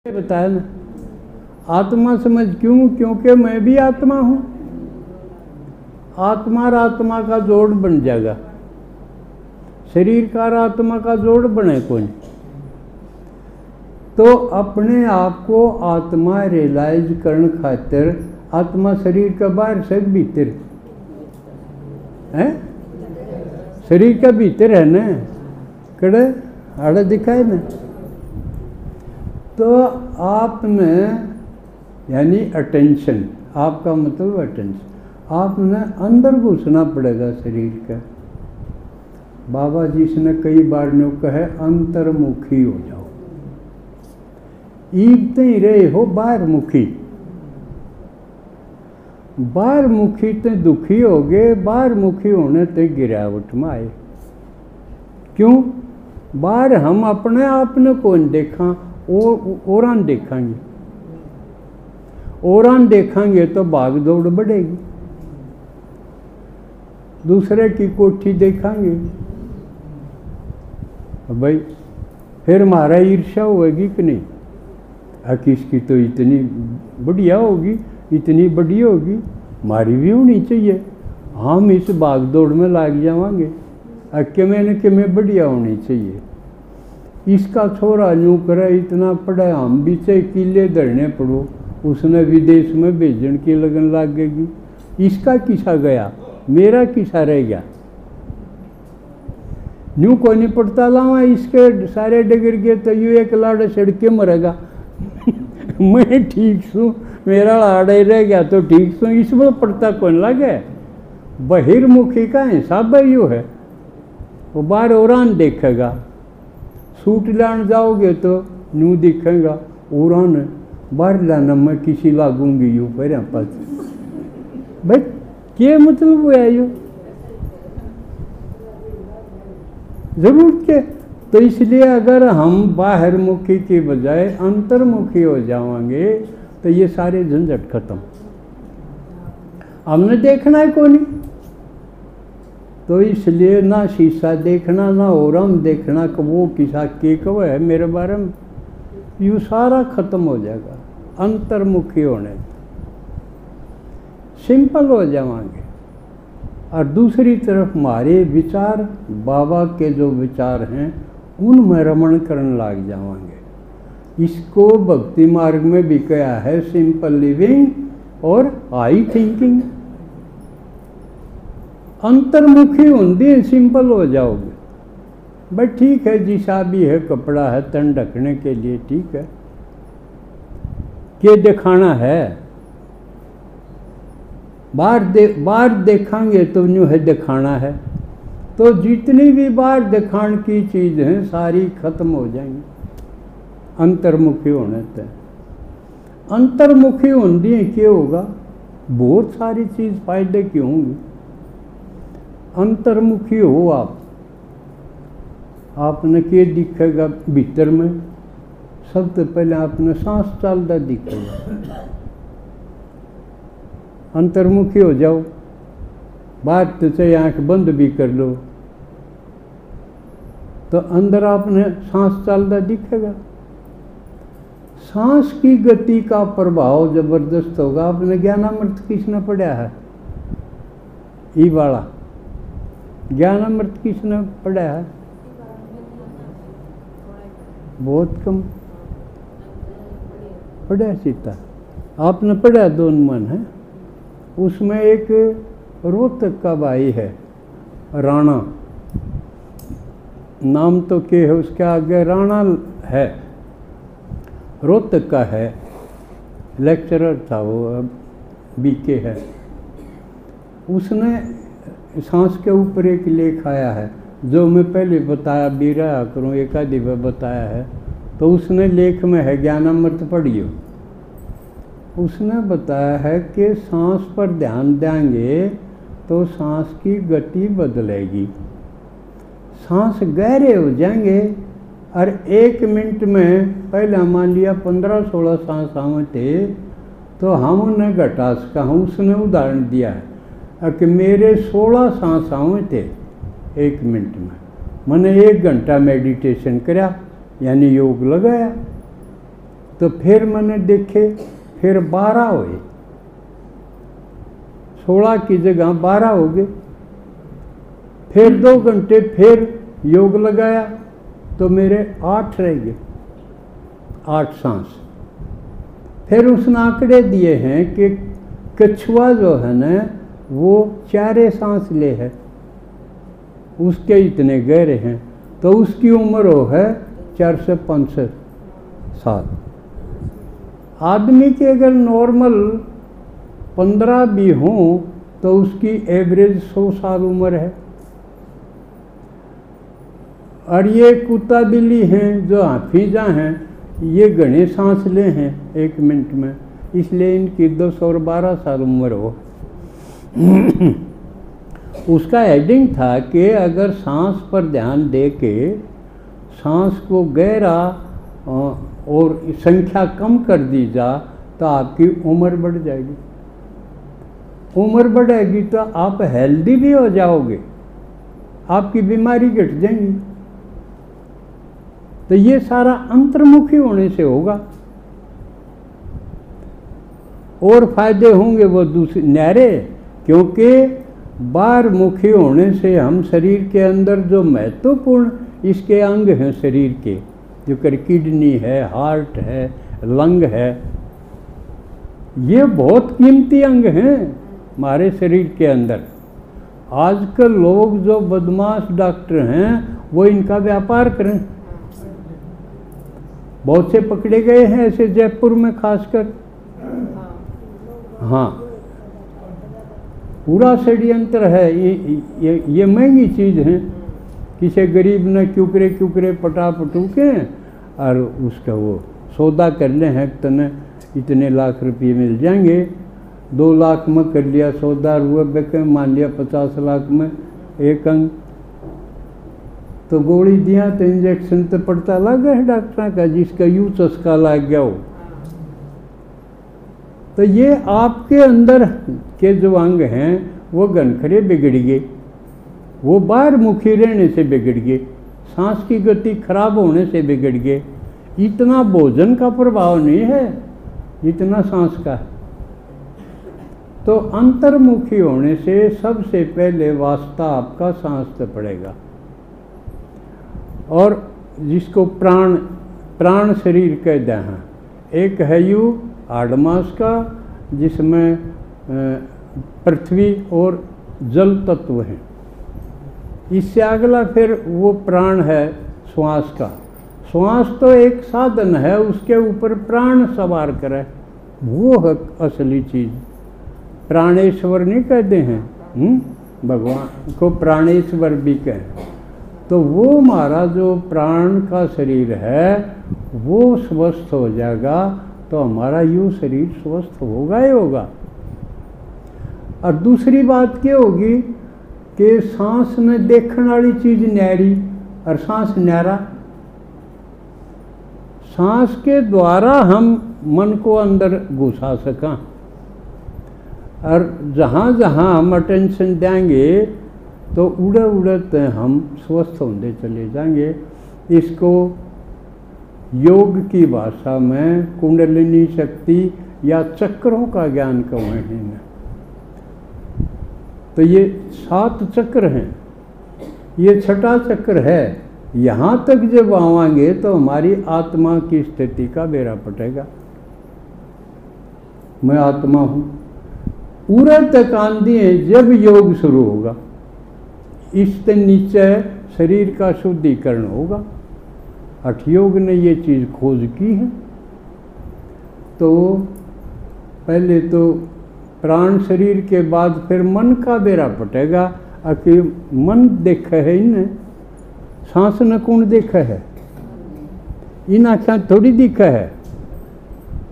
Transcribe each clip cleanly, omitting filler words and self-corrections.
बताया ना, आत्मा समझ क्यों? क्योंकि मैं भी आत्मा हूँ। आत्मा और आत्मा का जोड़ बन जाएगा, शरीर का और आत्मा का जोड़ बने कौन? तो अपने आप को आत्मा रियलाइज करने खातिर आत्मा शरीर का बाहर से भीतर है, शरीर का भीतर है ना, कड़े आड़े दिखाए ना। तो आप में यानी अटेंशन, आपका मतलब अटेंशन, आपने अंदर घुसना पड़ेगा शरीर का। बाबा जी ने कई बार ने कहे अंतर्मुखी हो जाओ, ईबते ही रहे हो बाहर मुखी। बाहर मुखी तो दुखी हो गए, बाहर मुखी होने ते गिरावट में आए। क्यों? बाहर हम अपने आप ने कौन देखा, औरान देखेंगे, औरान देखेंगे तो भाग दौड़ बढ़ेगी। दूसरे की कोठी देखेंगे भाई, फिर हमारा ईर्ष्या होगी कि नहीं? किसकी तो इतनी बढ़िया होगी, इतनी बड़ी होगी, हमारी भी होनी चाहिए। हम इस भाग दौड़ में लाग जाएंगे, कि मैं बढ़िया होनी चाहिए। इसका छोरा यूँ करे, इतना पढ़ा, हम भी चाहे किले धरने पड़ो, उसने विदेश में भेजन की लगन लागेगी। इसका किसा गया, मेरा किसा रह गया। यूँ कोई नहीं पड़ता लावा, इसके सारे डगर गए तो यूँ एक लाड़ा सड़के मरेगा। मैं ठीक छूँ, मेरा लाड़ा रह गया तो ठीक छूँ, इसमें पड़ता कौन लगे? बहिर्मुखी का हिसाब यूँ है, वो बाहर औरान देखेगा। सूट लान जाओगे तो यूँ दिखेगा औरान बाहर लाना, मैं किसी लागूंगी यूँ पर पास। भाई क्या मतलब हुआ यू जरूरत के? तो इसलिए अगर हम बाहर मुखी के बजाय अंतर्मुखी हो जाएंगे तो ये सारे झंझट खत्म। हमने देखना है कौन? तो इसलिए ना शीशा देखना, ना औरम देखना कि वो किसा के कब है मेरे बारे में, यू सारा खत्म हो जाएगा। अंतर्मुखी होने सिंपल हो जाएंगे। और दूसरी तरफ हमारे विचार, बाबा के जो विचार हैं, उनमें रमण करने लग जाएंगे। इसको भक्ति मार्ग में भी कहा है सिंपल लिविंग और हाई थिंकिंग। अंतर्मुखी होंगे, सिंपल हो जाओगे। भाई ठीक है, जिसा भी है कपड़ा है तन ढकने के लिए, ठीक है, के दिखाना है। बाहर देखेंगे तो यूँ है दिखाना है, तो जितनी भी बाहर दिखाने की चीज़ हैं सारी खत्म हो जाएंगी अंतर्मुखी होने से। अंतर्मुखी होंगे क्या होगा? बहुत सारी चीज़ फायदे की होंगी। अंतर्मुखी हो आपने क्या दिखेगा भीतर में? सबसे पहले आपने सांस चलता दिखेगा। अंतर्मुखी हो जाओ, बात तो चाहे आँख बंद भी कर लो तो अंदर आपने सांस चलता दिखेगा। सांस की गति का प्रभाव जबरदस्त होगा। आपने ज्ञानामृत किसने पढ़ा है? ई वाला ज्ञानामृत किसने पढ़ा है? बहुत कम पढ़ा सीता। आपने पढ़ा दोन मन है, उसमें एक रोहतक का भाई है, राणा नाम तो क्या है उसके आगे, राणा है, रोहतक का है, लेक्चरर था वो, बीके है। उसने सांस के ऊपर एक लेख आया है जो मैं पहले बताया भी रहा करूँ, एक आधी बार बताया है। तो उसने लेख में है, ज्ञानामृत पढ़ियो, उसने बताया है कि सांस पर ध्यान देंगे तो सांस की गति बदलेगी, सांस गहरे हो जाएंगे। और 1 मिनट में पहले मान लिया 15-16 सांस आवे थे तो हम उन्हें घटा सका हूँ। उसने उदाहरण दिया है कि मेरे 16 सांस आवे थे 1 मिनट में, मैंने 1 घंटा मेडिटेशन करा यानी योग लगाया, तो फिर मैंने देखे, फिर 12 हुए, 16 की जगह 12 हो गए। फिर 2 घंटे फिर योग लगाया तो मेरे 8 रह गए, 8 सांस। फिर उसने आंकड़े दिए हैं कि कछुआ जो है ना वो 4 सांस ले है, उसके इतने गहरे हैं, तो उसकी उम्र हो है 4 से 5 साल। आदमी के अगर नॉर्मल 15 भी हों तो उसकी एवरेज 100 साल उम्र है। और ये कुत्ता बिल्ली हैं जो हाफिजा हैं, ये घने सांस ले हैं 1 मिनट में, इसलिए इनकी 212 साल उम्र हो। उसका हेडिंग था कि अगर सांस पर ध्यान दे के सांस को गहरा और संख्या कम कर दी जा तो आपकी उम्र बढ़ जाएगी। उम्र बढ़ेगी तो आप हेल्दी भी हो जाओगे, आपकी बीमारी घट जाएंगी। तो ये सारा अंतर्मुखी होने से होगा। और फायदे होंगे वो दूसरे न्यारे, क्योंकि बाहरमुखी होने से हम शरीर के अंदर जो महत्वपूर्ण इसके अंग हैं शरीर के, जो कर किडनी है, हार्ट है, लंग है, ये बहुत कीमती अंग हैं हमारे शरीर के अंदर। आजकल लोग जो बदमाश डॉक्टर हैं वो इनका व्यापार करें, बहुत से पकड़े गए हैं ऐसे जयपुर में खासकर। हाँ, पूरा षड्यंत्र है। ये महंगी चीज़ है। किसी गरीब ने क्यूकरे पटा पटूके और उसका वो सौदा कर ले हैं, तने इतने लाख रुपये मिल जाएंगे। 2 लाख में कर लिया सौदा, रुए बेके मान लिया 50 लाख में एक अंग, तो गोली दिया तो इंजेक्शन तो पड़ता लगा है डॉक्टर का, जिसका यूँ चस्का लग गया हो। तो ये आपके अंदर के जो अंग हैं वो घनखरे बिगड़ गए, वो बाहरमुखी रहने से बिगड़ गए, सांस की गति खराब होने से बिगड़ गए। इतना भोजन का प्रभाव नहीं है जितना सांस का है। तो अंतर्मुखी होने से सबसे पहले वास्ता आपका सांस से पड़ेगा। और जिसको प्राण शरीर कहते हैं, एक है यू आडमास का जिसमें पृथ्वी और जल तत्व हैं। इससे अगला फिर वो प्राण है श्वास का। श्वास तो एक साधन है, उसके ऊपर प्राण सवार करे, वो है असली चीज़। प्राणेश्वर नहीं कहते हैं, भगवान को प्राणेश्वर भी कहें। तो वो हमारा जो प्राण का शरीर है वो स्वस्थ हो जाएगा तो हमारा यूँ शरीर स्वस्थ होगा ही होगा। और दूसरी बात क्या होगी कि सांस में देखने वाली चीज़ न्यारी और सांस न्यारा। सांस के द्वारा हम मन को अंदर घुसा सकें, और जहाँ जहाँ हम अटेंशन देंगे तो उड़ते हम स्वस्थ होते चले जाएंगे। इसको योग की भाषा में कुंडलिनी शक्ति या चक्रों का ज्ञान कहेंगे। तो ये 7 चक्र हैं, ये 6ठा चक्र है। यहाँ तक जब आवाएंगे तो हमारी आत्मा की स्थिति का बेड़ा पटेगा। मैं आत्मा हूँ, पूरे तक आंधी है जब योग शुरू होगा। इससे नीचे शरीर का शुद्धिकरण होगा। हठयोग ने ये चीज़ खोज की है। तो पहले तो प्राण शरीर के बाद फिर मन का बेड़ा पटेगा। कि मन देखा है इन्हें, सांस न कौन देखा है, इन आँखें थोड़ी दिखा है,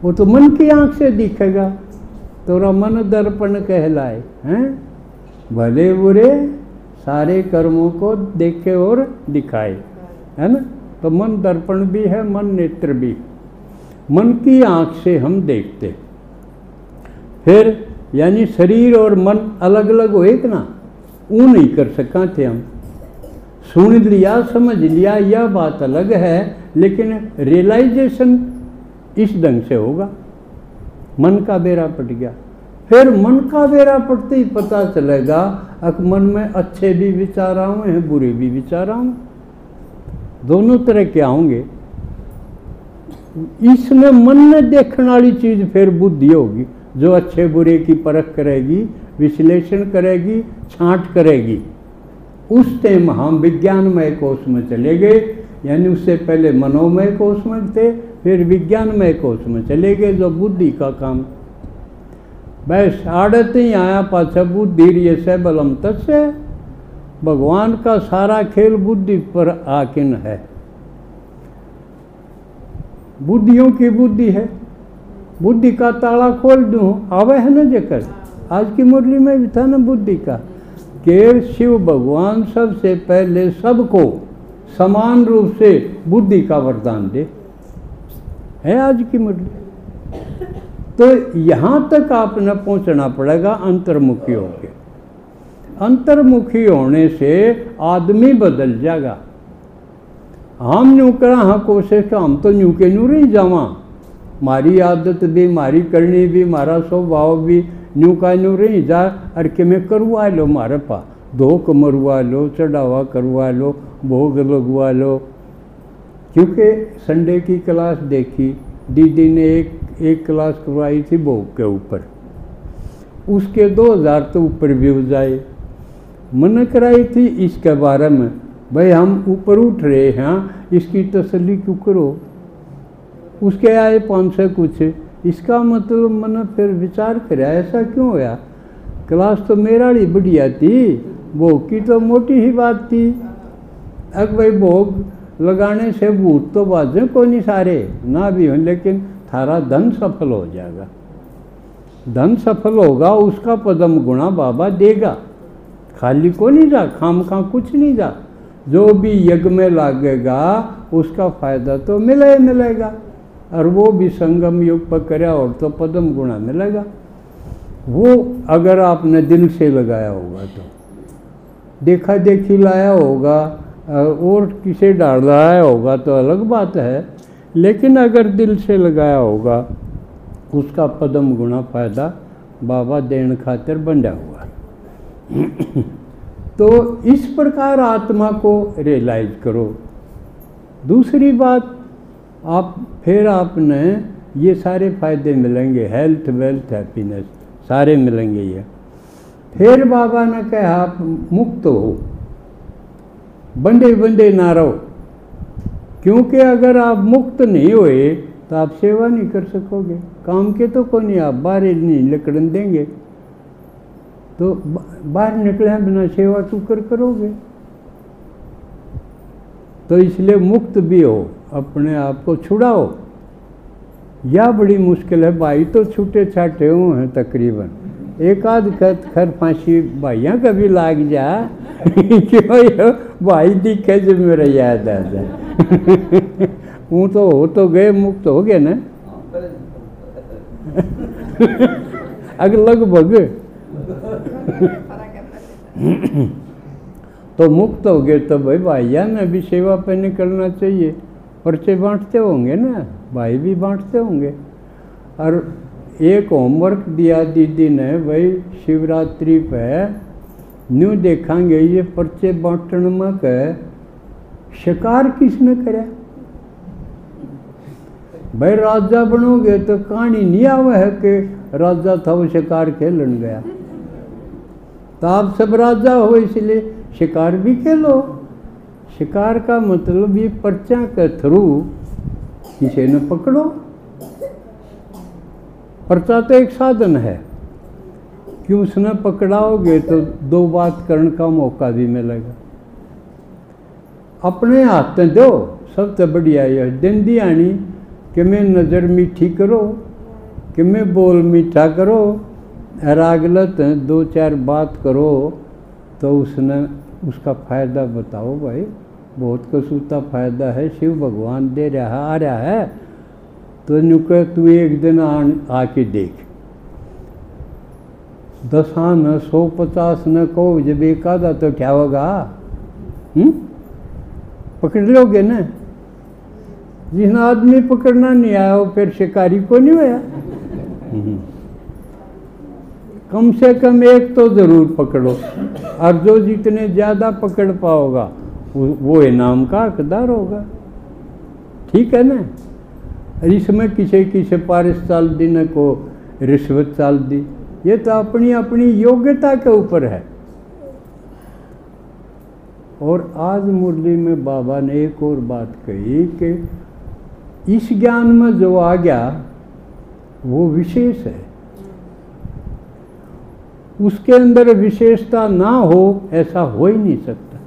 वो तो मन की आँख से दिखेगा। तोरा मन दर्पण कहलाए हैं, भले बुरे सारे कर्मों को देखे और दिखाए, है ना। तो मन दर्पण भी है, मन नेत्र भी। मन की आँख से हम देखते, फिर यानी शरीर और मन अलग अलग हो एक ना, वो नहीं कर सका थे हम। सुन लिया, समझ लिया, यह बात अलग है, लेकिन रियलाइजेशन इस ढंग से होगा। मन का बेरा पट गया। फिर मन का बेरा पड़ते ही पता चलेगा कि मन में अच्छे भी विचार आए हैं, बुरे भी विचार आए, दोनों तरह के आएंगे। इसमें मन में देखने वाली चीज फिर बुद्धि होगी, जो अच्छे बुरे की परख करेगी, विश्लेषण करेगी, छांट करेगी। उस टाइम हम विज्ञानमय कोष में चले गए, यानी उससे पहले मनोमय कोष में थे, फिर विज्ञानमय कोष में चले गए, जो बुद्धि का काम। बस आड़त ही आया पाछा बुद्धि ये से बलम तस्य। भगवान का सारा खेल बुद्धि पर आकिन है। बुद्धियों की बुद्धि है, बुद्धि का ताला खोल दूं आवे है ना जेकर। आज की मुरली में भी था ना बुद्धि का, कि शिव भगवान सबसे पहले सबको समान रूप से बुद्धि का वरदान दे, है आज की मुरली। तो यहाँ तक आपने पहुँचना पड़ेगा अंतर्मुखी होके। अंतर्मुखी होने से आदमी बदल जाएगा। हम न्यू करा हाँ कोशिश का, हम तो न्यू के न्यू रही जावा, मारी आदत भी, मारी करनी भी, मारा स्वभाव भी न्यू का न्यू रही जा। और कि मैं करवा लो मारे पा, धोख मरवा लो, चढ़ावा करवा लो, भोग लगवा लो। क्योंकि संडे की क्लास देखी, दीदी ने एक क्लास करवाई थी भोग के ऊपर, उसके 2000 तो ऊपर व्यूज आए। मन कराई थी इसके बारे में, भाई हम ऊपर उठ रहे हैं, इसकी तसल्ली क्यों करो। उसके आए 500 कुछ। इसका मतलब मैंने फिर विचार कराया ऐसा क्यों होया, क्लास तो मेरा ही बढ़िया थी, भोग की तो मोटी ही बात थी। अब भाई भोग लगाने से भूत तो बाजे को नहीं सारे ना भी हों, लेकिन थारा धन सफल हो जाएगा। धन सफल होगा, उसका पदम गुणा बाबा देगा, खाली को नहीं जा, खाम खा कुछ नहीं जा। जो भी यज्ञ में लागेगा उसका फायदा तो मिलेगा, और वो भी संगम योग पर करे और तो पदम गुणा मिलेगा। वो अगर आपने दिल से लगाया होगा तो, देखा देखी लाया होगा और किसे डाल लाया होगा तो अलग बात है, लेकिन अगर दिल से लगाया होगा उसका पदम गुणा फायदा बाबा देन खातिर बंधा हुआ। तो इस प्रकार आत्मा को रियलाइज करो। दूसरी बात, आप फिर आपने ये सारे फायदे मिलेंगे, हेल्थ वेल्थ हैप्पीनेस सारे मिलेंगे ये। फिर बाबा ने कहा आप मुक्त हो, बंधे बंधे ना रहो, क्योंकि अगर आप मुक्त नहीं हुए तो आप सेवा नहीं कर सकोगे। काम के तो को नहीं, आप बाहर नहीं निकलने देंगे, तो बाहर निकले बिना सेवा तू करोगे। तो इसलिए मुक्त भी हो, अपने आप को छुड़ाओ। या बड़ी मुश्किल है, भाई तो छूटे छाटे हुए हैं तकरीबन, एक आध खर फांसी भाइया कभी लाग जा क्यों भाई दिखे जो मेरा याद आ जाए। वो तो हो तो गए, मुक्त हो गए ना अगर लगभग तो मुक्त हो गए तो भाइया ने भी सेवा पे निकलना चाहिए। पर्चे बांटते होंगे ना, भाई भी बांटते होंगे। और एक होमवर्क दिया दीदी ने, भाई शिवरात्रि पे न्यू देखेंगे ये पर्चे बांटने में के शिकार किसने करे। भाई राजा बनोगे तो कहानी नहीं आवे है कि राजा था वो शिकार खेलन गया, तो आप सब राजा हो इसलिए शिकार भी खेलो। शिकार का मतलब ये पर्चा के थ्रू किसी ने पकड़ो। पर्चा तो एक साधन है कि उसने पकड़ाओगे तो दो बात करने का मौका भी मिलेगा। अपने हाथ में दो, सबसे बढ़िया ये दिन दियानी कि मैं नज़र मीठी करो, कि मैं बोल मीठा करो, रागलत दो चार बात करो, तो उसने उसका फ़ायदा बताओ। भाई बहुत कसूता फ़ायदा है, शिव भगवान दे रहा आ रहा है, तो नुके तू एक दिन आके देख। 10 न 150 न कहो, जब एक आधा तो क्या होगा, पकड़ लोगे ना। जिस आदमी पकड़ना नहीं आया वो फिर शिकारी को नहीं होया। कम से कम एक तो जरूर पकड़ो, और जो जितने ज़्यादा पकड़ पाओगा वो इनाम का हकदार होगा। ठीक है ना। इसमें किसी की सिफारिश चाल दी, न को रिश्वत चाल दी, ये तो अपनी अपनी योग्यता के ऊपर है। और आज मुरली में बाबा ने एक और बात कही कि इस ज्ञान में जो आ गया वो विशेष है, उसके अंदर विशेषता ना हो ऐसा हो ही नहीं सकता।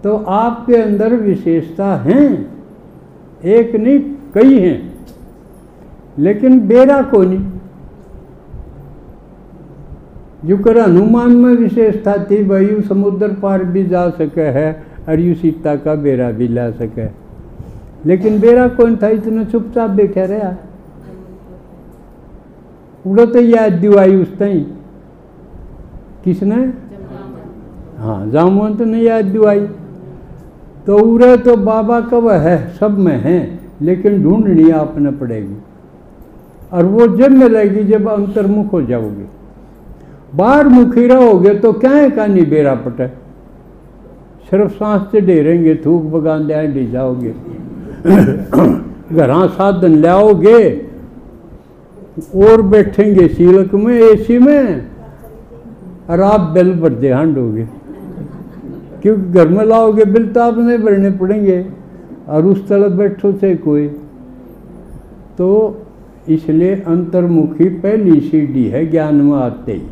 तो आपके अंदर विशेषता हैं, एक नहीं कई हैं, लेकिन बेरा को नहीं। जो कर हनुमान में विशेषता थी, भाई यू समुद्र पार भी जा सके है और यू सीता का बेरा भी ला सके, लेकिन बेरा कौन था, इतना चुपचाप बैठा रहा। उड़ा तो याद दिवाई उस तई किसने, हाँ जामुन तो नहीं याद दिवाई। तो उरे तो बाबा कब है, सब में है, लेकिन ढूंढनी आपने पड़ेगी। और वो जब मिलेगी जब अंतर्मुख हो जाओगे। बाहर मुखी रहोगे तो क्या है का नहीं बेरा पटे, सिर्फ सांस से डेरेंगे, थूक बगान दे जाओगे। घरा साधन लाओगे और बैठेंगे सीलक में, एसी में, और आप बिल भरते हांडोगे, क्योंकि घर में लाओगे बिल तो आप नहीं भरने पड़ेंगे, और उस तरफ बैठो से कोई। तो इसलिए अंतर्मुखी पहली सीढ़ी है ज्ञान में आते ही।